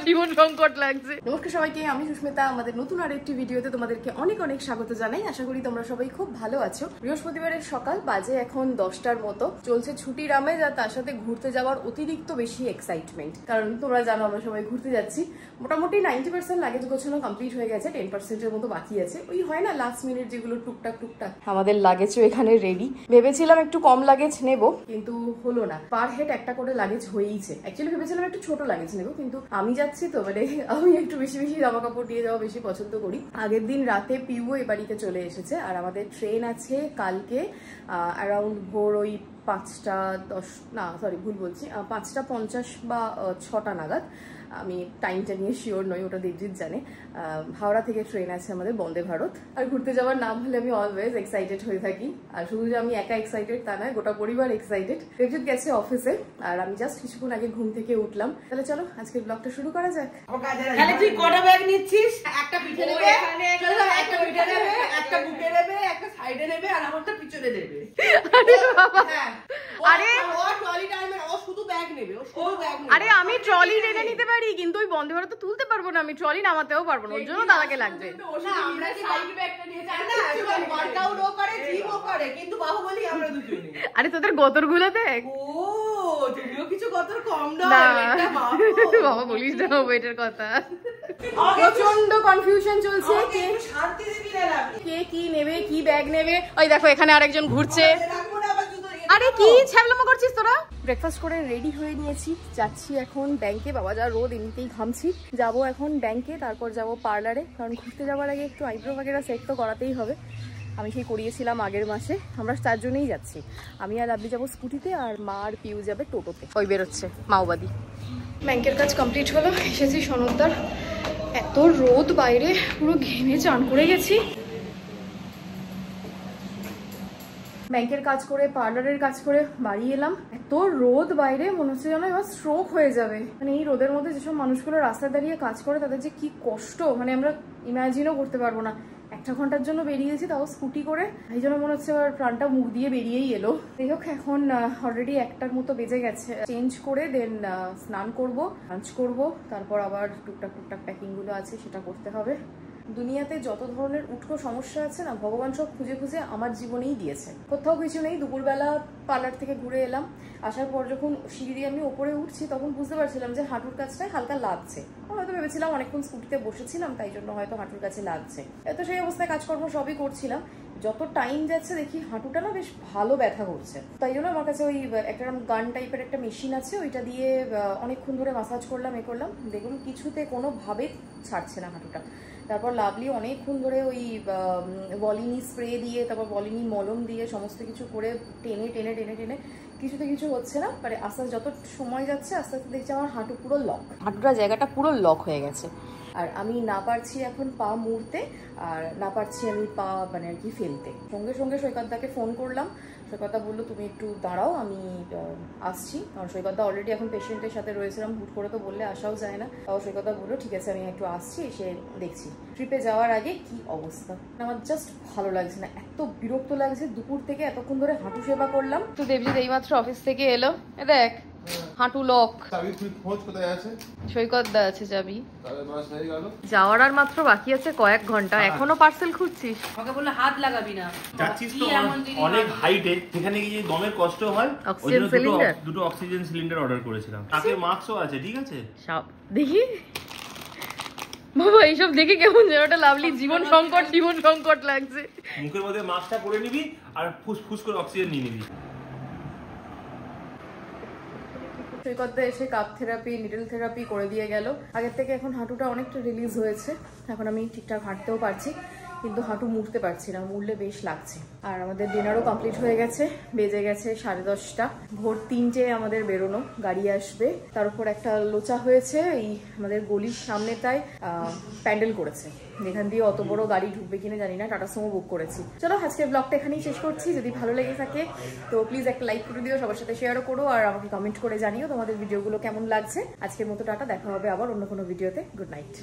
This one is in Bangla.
জীবন সংকট লাগছে। নমস্কার সবাইকে, আমি সুস্মিতা। আমাদের নতুন আরেকটি ভিডিওতে তোমাদেরকে অনেক অনেক স্বাগত জানাই। আশা করি তোমরা সবাই খুব ভালো আছো। বৃহস্পতিবারের সকাল, বাজে এখন 10টার মতো। চলছে ছুটির আমেজ, আর তার সাথে ঘুরতে যাওয়ার অতিরিক্ত বেশি এক্সাইটমেন্ট। কারণ তোমরা জানো আমরা সবাই ঘুরতে যাচ্ছি। মোটামুটি 90% লাগেজ গোছানো কমপ্লিট হয়ে গেছে, 10%-এর মতো বাকি আছে। ওই হয় না লাস্ট মিনিট যেগুলো টুকটাক। আমাদের লাগেজও এখানে রেডি। ভেবেছিলাম একটু কম লাগেজ নেব, কিন্তু হলো না। পার হেড একটা করে লাগেজ হয়েইছে। অ্যাকচুয়ালি ভেবেছিলাম একটু ছোট লাগেজ নেবো, কিন্তু আমি যাচ্ছি তো, মানে আমি একটু বেশি জামা কাপড় দিয়ে যাওয়া বেশি পছন্দ করি। আগের দিন রাতে পিউ এ বাড়িতে চলে এসেছে, আর আমাদের ট্রেন আছে কালকে অ্যারাউন্ড ভোর ওই 5:10, না সরি ভুল বলছি, 5:50 বা 6টা নাগাদ। আমি টাইমটা নিয়ে শিওর নই, ওটা দেবজিৎ জানে। হাওড়া থেকে ট্রেন আছে আমাদের, বন্দে ভারত। আর ঘুরতে যাওয়ার নাম হলে আমি অলওয়েজ এক্সাইটেড হয়ে থাকি। আর শুধু যে আমি একা এক্সাইটেড তা নয়, গোটা পরিবার এক্সাইটেড। দেবজিৎ গেছে অফিসে, আর আমি জাস্ট কিছুক্ষণ আগে ঘুম থেকে উঠলাম। তাহলে চলো আজকের ব্লগটা শুরু করা যাক। তাহলে তুই কটা ব্যাগ নিচ্ছিস? একটা পিঠে নেবে, একটা পিঠে নেবে, একটা বুকে নেবে, একটা সাইডে নেবে, আর আমারটা পিছনে নেবে। আরে আমি ট্রলি টেনে নিতে পারি, কিন্তু ওই বন্দে ভারত তো তুলতে পারবো না, আমি ট্রলি নামাতেও পারবো না, ওর জন্য দাদাকে লাগবে। আরে তোদের গতর গুলো দেখ। বাবা বলিস না ওয়েটের কথা। প্রচন্ড কনফিউশন চলছে, কে কি নেবে, কি ব্যাগ নেবে। ওই দেখো এখানে আরেকজন ঘুরছে। আরে কি ছ্যাবলামো করছিস তোরা? ব্রেকফাস্ট করে রেডি হয়ে নিয়েছি, যাচ্ছি এখন ব্যাংকে। বাবা যা রোদ, এমনিতেই ঘামছি। যাবো এখন ব্যাংকে, তারপর যাব পার্লারে, কারণ ঘুরতে যাওয়ার আগে একটু আইব্রো বাগেরা সেট তো করাতেই হবে। আমি সেই করিয়েছিলাম আগের মাসে। আমরা 4 জনেই যাচ্ছি। আমি আর লাভলি যাবো স্কুটিতে, আর মা আর পিউ যাবে টোটোতে। ওই বেরোচ্ছে মাওবাদী। ব্যাংকের কাজ কমপ্লিট হলো, এসেছি সনদদার। এত রোদ বাইরে, পুরো ঘেমে চান করে গেছি। ব্যাংকের কাজ করে, পার্লারের কাজ করে বাড়ি এলাম। এত রোদ বাইরে, মনে হচ্ছে যেন এবার স্ট্রোক হয়ে যাবে। মানে এই রোদের মধ্যে যেসব মানুষগুলো রাস্তায় দাঁড়িয়ে কাজ করে, তাদের যে কি কষ্ট, মানে আমরা ইমাজিনও করতে পারবো না। 1 ঘন্টার জন্য বেরিয়েছি, তাও স্কুটি করে। এই জন্য মনে হচ্ছে এবার প্রাণটা মুখ দিয়ে বেরিয়েই এলো। যাই হোক, এখন অলরেডি 1টার মতো বেজে গেছে। চেঞ্জ করে দেন স্নান করব, লাঞ্চ করব, তারপর আবার টুকটাক প্যাকিং গুলো আছে সেটা করতে হবে। দুনিয়াতে যত ধরনের উটকো সমস্যা আছে না, ভগবান সব খুঁজে খুঁজে আমার জীবনেই দিয়েছে। কোথাও কিছু নেই। দুপুরবেলা পার্লার থেকে ঘুরে এলাম। আসার পর যখন সিঁড়ি দিয়ে আমি ওপরে উঠছি, তখন বুঝতে পারছিলাম যে হাঁটুর কাছটায় হালকা লাগছে। হয়তো ভেবেছিলাম অনেকক্ষণ স্কুটিতে বসেছিলাম, তাই জন্য হয়তো হাঁটুর কাছে লাগছে। তো সেই অবস্থায় কাজকর্ম সবই করছিলাম। যত টাইম যাচ্ছে দেখি হাঁটুটা না বেশ ভালো ব্যথা করছে। তাই জন্য আমার কাছে ওই একটা গান টাইপের একটা মেশিন আছে, ওইটা দিয়ে অনেকক্ষণ ধরে মাসাজ করলাম, করলাম। দেখুন কিছুতে কোনোভাবে ছাড়ছে না হাঁটুটা। তারপর লাভলি অনেকক্ষণ ধরে ওই বলিনি স্প্রে দিয়ে, তারপর বলিনি মলম দিয়ে সমস্ত কিছু করে টেনে কিছুতে কিছু হচ্ছে না। মানে আস্তে আস্তে যত সময় যাচ্ছে, আস্তে আস্তে দেখছি আমার হাঁটু পুরো লক, হাঁটুটা জায়গাটা পুরো লক হয়ে গেছে। আর আমি না পারছি এখন পা মুড়তে, আর না পারছি আমি পা মানে আর কি ফেলতে। সঙ্গে সঙ্গে সৈকতদাকে ফোন করলাম। সৈকতদা বললো তুমি একটু দাঁড়াও, আমি আসছি। কারণ সৈকতদা অলরেডি এখন পেশেন্টের সাথে রয়েছিলাম, হুট করে তো বললে আসাও যায় না। তাও সৈকতদা বললো ঠিক আছে আমি একটু আসছি, এসে দেখছি। ট্রিপে যাওয়ার আগে কি অবস্থা, আমার জাস্ট ভালো লাগছে না, এত বিরক্ত লাগছে। দুপুর থেকে এতক্ষণ ধরে হাঁটু সেবা করলাম। তো দেবজিৎ এইমাত্র অফিস থেকে এলো, দেখ হাঁটু লক। সৈকতদা আছে চাবি। যাওয়ার আর মাত্র বাকি আছে কয়েক ঘন্টা, এখনো পার্সেল খুঁজছিস? আমাকে বললে হাত লাগাবি না, যাচ্ছিস তো অনেক হাইটে, সেখানে গিয়ে দমের কষ্ট হয়। অক্সিজেন সিলিন্ডার, দুটো অক্সিজেন সিলিন্ডার অর্ডার করেছিলাম। তাকে মাস্কও আছে, ঠিক আছে সব দেখি। বাবা এইসব দেখে কেমন যেন একটা লাভলি জীবন সংকট লাগছে। মুখের মধ্যে মাস্কটা পরে নিবি, আর ফুসফুস করে অক্সিজেন নিয়ে নিবি। সৈকতদা এসে কাপ থেরাপি, নিডল থেরাপি করে দিয়ে গেল। আগের থেকে এখন হাঁটুটা অনেকটা রিলিজ হয়েছে। এখন আমি ঠিকঠাক হাঁটতেও পারছি, কিন্তু হাঁটু মুড়তে পারছি না, মুড়লে বেশ লাগছে। আর আমাদের ডিনারও কমপ্লিট হয়ে গেছে, বেজে গেছে 10:30। ভোর 3টে আমাদের বেরোনো, গাড়ি আসবে। তার উপর একটা লোচা হয়েছে এই আমাদের গলির সামনেটায়, প্যান্ডেল করেছে। এখান দিয়ে অত বড় গাড়ি ঢুকবে কিনা জানি না, টাটা সুমো বুক করেছি। চলো আজকের ব্লগটা এখানেই শেষ করছি। যদি ভালো লেগে থাকে তো প্লিজ একটা লাইক করে দিও, সবার সাথে শেয়ারও করো, আর আমাকে কমেন্ট করে জানিও তোমাদের ভিডিওগুলো কেমন লাগছে। আজকের মতো টাটা, দেখা হবে আবার অন্য কোনো ভিডিওতে। Good night.